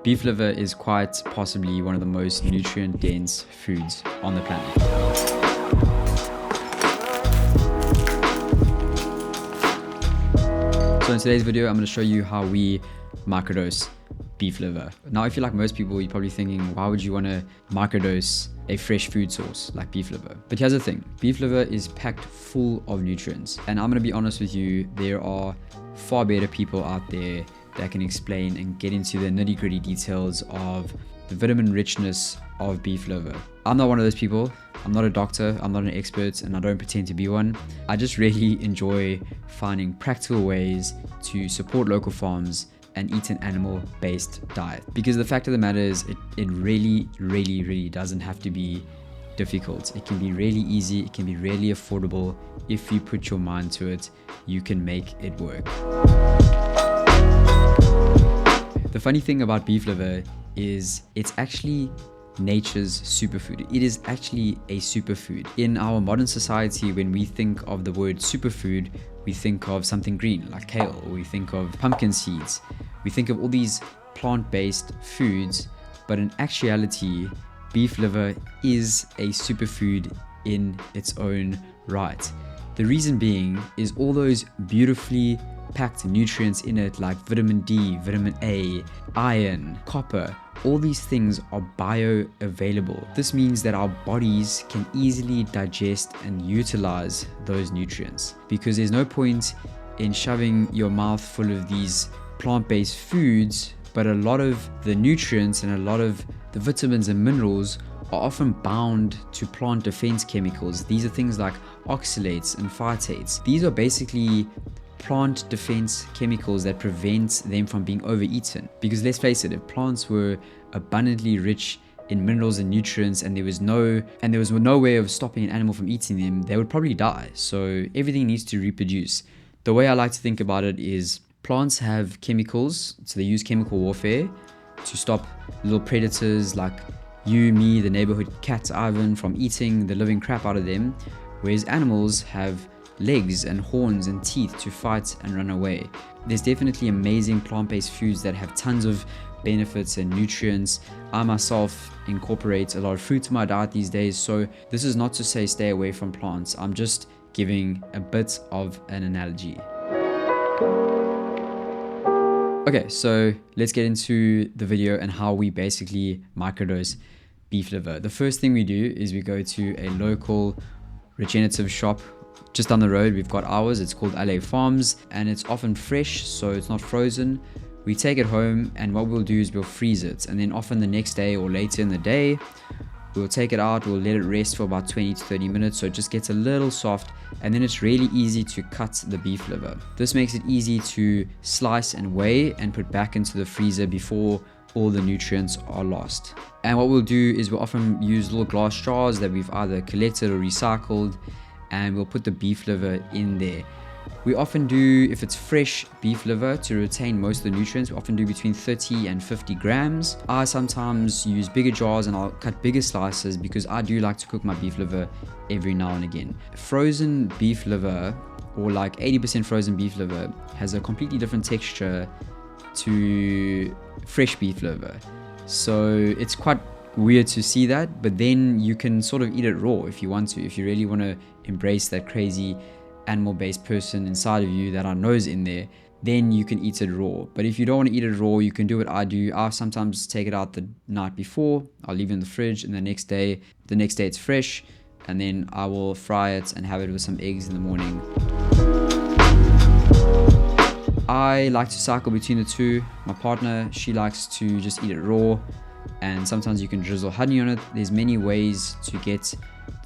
Beef liver is quite possibly one of the most nutrient-dense foods on the planet. So in today's video, I'm going to show you how we microdose beef liver. Now, if you're like most people, you're probably thinking, why would you want to microdose a fresh food source like beef liver? But here's the thing, beef liver is packed full of nutrients. And I'm going to be honest with you, there are far better people out there that can explain and get into the nitty-gritty details of the vitamin richness of beef liver. I'm not one of those people. I'm not a doctor, I'm not an expert, and I don't pretend to be one. I just really enjoy finding practical ways to support local farms and eat an animal-based diet. Because the fact of the matter is, it really doesn't have to be difficult. It can be really easy, it can be really affordable. If you put your mind to it, you can make it work. The funny thing about beef liver is it's actually nature's superfood. It is actually a superfood. In our modern society, when we think of the word superfood, we think of something green like kale, or we think of pumpkin seeds. We think of all these plant-based foods, but in actuality, beef liver is a superfood in its own right. The reason being is all those beautifully packed nutrients in it, like vitamin D, vitamin A, iron, copper. All these things are bioavailable. This means that our bodies can easily digest and utilize those nutrients, because there's no point in shoving your mouth full of these plant-based foods, but a lot of the nutrients and a lot of the vitamins and minerals are often bound to plant defense chemicals. These are things like oxalates and phytates. These are basically plant defense chemicals that prevent them from being overeaten. Because let's face it, if plants were abundantly rich in minerals and nutrients and there was no way of stopping an animal from eating them, they would probably die. So everything needs to reproduce. The way I like to think about it is plants have chemicals, so they use chemical warfare to stop little predators like you, me, the neighborhood cat Ivan from eating the living crap out of them, whereas animals have legs and horns and teeth to fight and run away. There's definitely amazing plant-based foods that have tons of benefits and nutrients. I myself incorporate a lot of fruit to my diet these days, so this is not to say stay away from plants. I'm just giving a bit of an analogy. Okay, so let's get into the video and how we basically microdose beef liver. The first thing we do is we go to a local regenerative shop. Just down the road, we've got ours. It's called LA Farms, and it's often fresh, so it's not frozen. We take it home, and what we'll do is we'll freeze it, and then often the next day or later in the day, we'll take it out, we'll let it rest for about 20 to 30 minutes so it just gets a little soft, and then it's really easy to cut the beef liver. This makes it easy to slice and weigh and put back into the freezer before all the nutrients are lost. And what we'll do is we'll often use little glass jars that we've either collected or recycled, and we'll put the beef liver in there. We often do, if it's fresh beef liver, to retain most of the nutrients, we often do between 30 and 50 grams. I sometimes use bigger jars and I'll cut bigger slices because I do like to cook my beef liver every now and again. Frozen beef liver, or like 80% frozen beef liver, has a completely different texture to fresh beef liver. So it's quite weird to see that, but then you can sort of eat it raw if you want to. If you really want to embrace that crazy animal-based person inside of you that I know is in there, then you can eat it raw. But if you don't want to eat it raw, you can do what I do. I sometimes take it out the night before, I'll leave it in the fridge, and the next day it's fresh, and then I will fry it and have it with some eggs in the morning. I like to cycle between the two. My partner, she likes to just eat it raw, and sometimes you can drizzle honey on it. There's many ways to get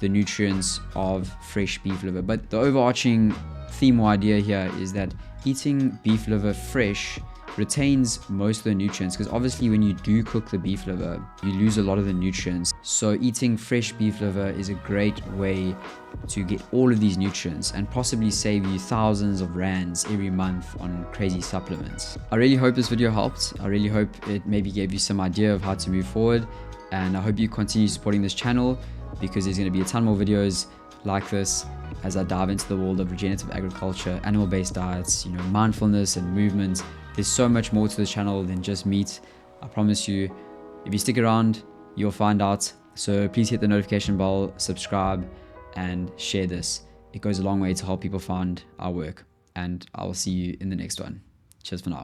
the nutrients of fresh beef liver, but the overarching theme or idea here is that eating beef liver fresh retains most of the nutrients, because obviously when you do cook the beef liver, you lose a lot of the nutrients. So eating fresh beef liver is a great way to get all of these nutrients and possibly save you thousands of rands every month on crazy supplements. I really hope this video helped. I really hope it maybe gave you some idea of how to move forward, and I hope you continue supporting this channel, because there's going to be a ton more videos like this as I dive into the world of regenerative agriculture, animal-based diets, mindfulness and movement. There's so much more to this channel than just meat. I promise you, if you stick around, you'll find out. So please hit the notification bell, subscribe, and share this. It goes a long way to help people find our work. And I will see you in the next one. Cheers for now.